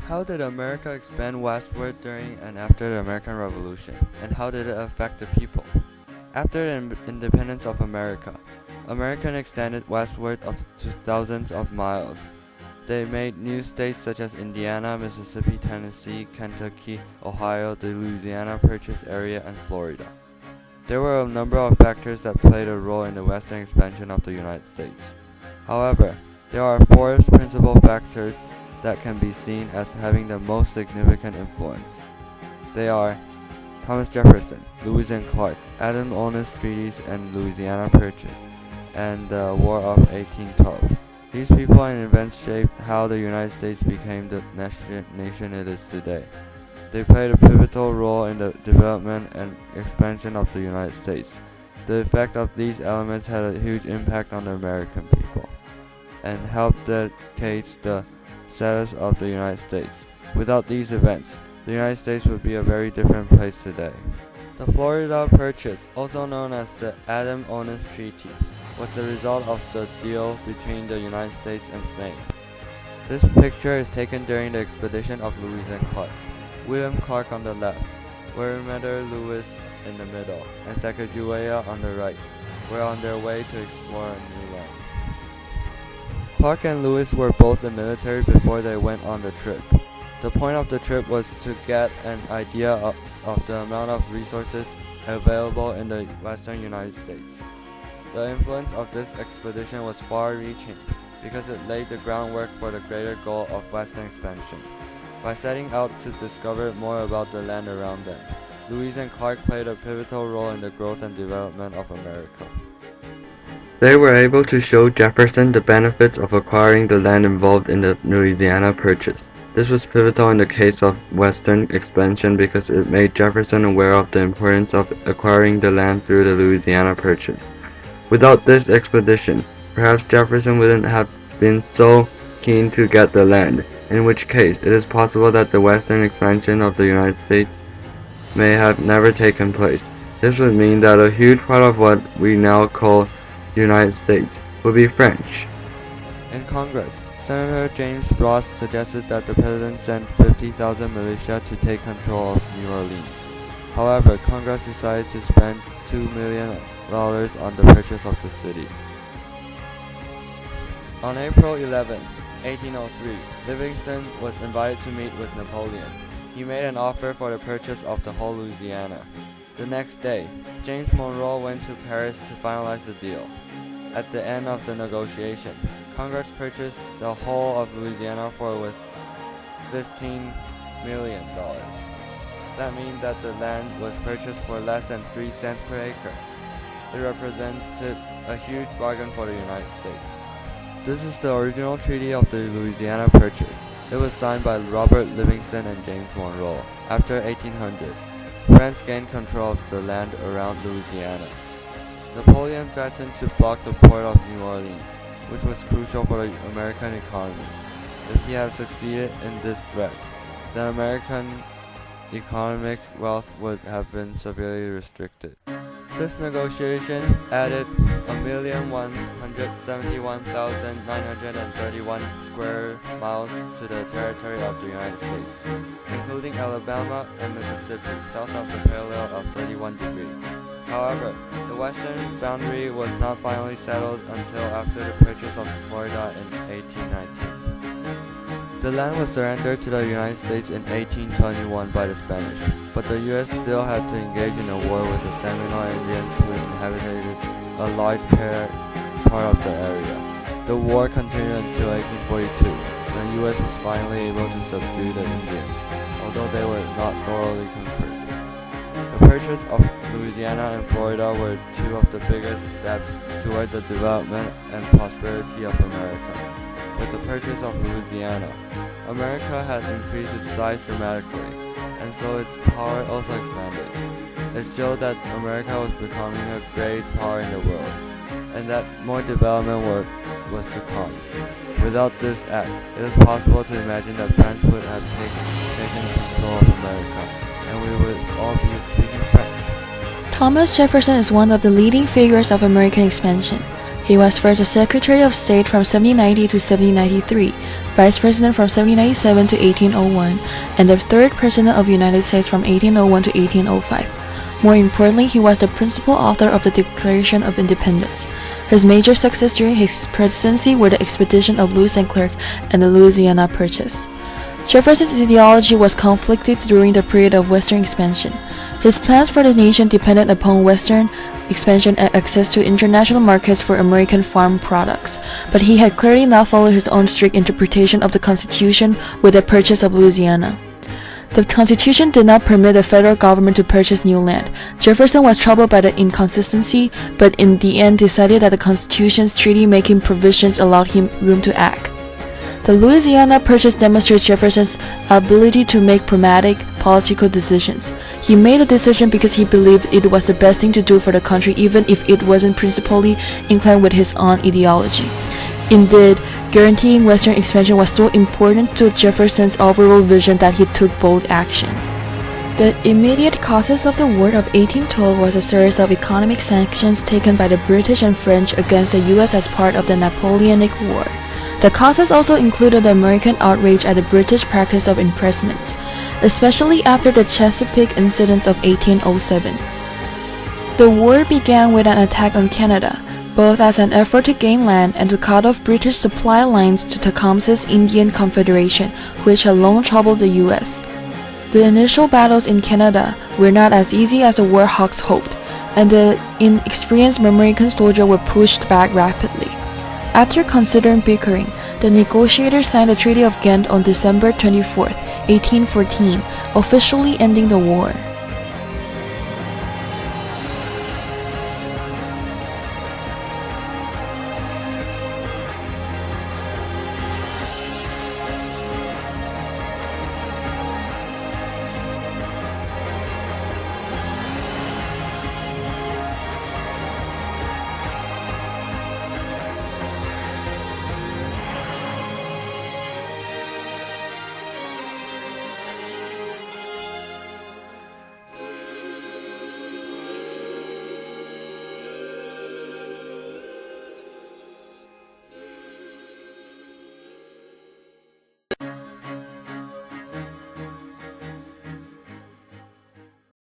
How did America expand westward during and after the American Revolution, and how did it affect the people? After the independence of America, Americans extended westward to thousands of miles. They made new states such as Indiana, Mississippi, Tennessee, Kentucky, Ohio, the Louisiana Purchase area, and Florida. There were a number of factors that played a role in the western expansion of the United States. However, there are four principal factors that can be seen as having the most significant influence. They are Thomas Jefferson, Lewis and Clark, Adam Onis Treaties and Louisiana Purchase, and the War of 1812. These people and events shaped how the United States became the nation it is today. They played a pivotal role in the development and expansion of the United States. The effect of these elements had a huge impact on the American people and helped dictate the status of the United States. Without these events, the United States would be a very different place today. The Florida Purchase, also known as the Adam-Onis Treaty, was the result of the deal between the United States and Spain. This picture is taken during the expedition of Lewis and Clark. William Clark on the left, Williamer Lewis in the middle, and Sacagawea on the right, were on their way to explore new lands. Clark and Lewis were both in the military before they went on the trip. The point of the trip was to get an idea of the amount of resources available in the western United States. The influence of this expedition was far-reaching because it laid the groundwork for the greater goal of western expansion. By setting out to discover more about the land around them, Lewis and Clark played a pivotal role in the growth and development of America. They were able to show Jefferson the benefits of acquiring the land involved in the Louisiana Purchase. This was pivotal in the case of western expansion because it made Jefferson aware of the importance of acquiring the land through the Louisiana Purchase. Without this expedition, perhaps Jefferson wouldn't have been so keen to get the land, in which case it is possible that the western expansion of the United States may have never taken place. This would mean that a huge part of what we now call the United States would be French. In Congress, Senator James Ross suggested that the president send 50,000 militia to take control of New Orleans. However, Congress decided to spend $2 million on the purchase of the city. On April 11, 1803, Livingston was invited to meet with Napoleon. He made an offer for the purchase of the whole Louisiana. The next day, James Monroe went to Paris to finalize the deal. At the end of the negotiation, Congress purchased the whole of Louisiana for $15 million. That means that the land was purchased for less than 3 cents per acre. It represented a huge bargain for the United States. This is the original treaty of the Louisiana Purchase. It was signed by Robert Livingston and James Monroe. After 1800, France gained control of the land around Louisiana. Napoleon threatened to block the port of New Orleans, which was crucial for the American economy. If he had succeeded in this threat, the American economic wealth would have been severely restricted. This negotiation added 1,171,931 square miles to the territory of the United States, including Alabama and Mississippi, south of the parallel of 31 degrees. However, the western boundary was not finally settled until after the purchase of Florida in 1819. The land was surrendered to the United States in 1821 by the Spanish, but the U.S. still had to engage in a war with the Seminole Indians who inhabited a large part of the area. The war continued until 1842, when the U.S. was finally able to subdue the Indians, although they were not thoroughly conquered. The purchase of Louisiana and Florida were two of the biggest steps toward the development and prosperity of America. With the purchase of Louisiana, America had increased its size dramatically, and so its power also expanded. It showed that America was becoming a great power in the world, and that more development was to come. Without this act, it is possible to imagine that France would have taken control of America, and we would all be speaking French. Thomas Jefferson is one of the leading figures of American expansion. He was first a Secretary of State from 1790 to 1793, Vice President from 1797 to 1801, and the third President of the United States from 1801 to 1805. More importantly, he was the principal author of the Declaration of Independence. His major success during his presidency were the expedition of Lewis and Clark and the Louisiana Purchase. Jefferson's ideology was conflicted during the period of Western expansion. His plans for the nation depended upon Western expansion and access to international markets for American farm products, but he had clearly not followed his own strict interpretation of the Constitution with the purchase of Louisiana. The Constitution did not permit the federal government to purchase new land. Jefferson was troubled by the inconsistency, but in the end decided that the Constitution's treaty-making provisions allowed him room to act. The Louisiana Purchase demonstrates Jefferson's ability to make pragmatic political decisions. He made a decision because he believed it was the best thing to do for the country, even if it wasn't principally inclined with his own ideology. Indeed, guaranteeing Western expansion was so important to Jefferson's overall vision that he took bold action. The immediate causes of the War of 1812 was a series of economic sanctions taken by the British and French against the U.S. as part of the Napoleonic War. The causes also included the American outrage at the British practice of impressment, especially after the Chesapeake incidents of 1807. The war began with an attack on Canada, both as an effort to gain land and to cut off British supply lines to Tecumseh's Indian Confederation, which had long troubled the U.S. The initial battles in Canada were not as easy as the war hawks hoped, and the inexperienced American soldiers were pushed back rapidly. After considering bickering, the negotiators signed the Treaty of Ghent on December 24, 1814, officially ending the war.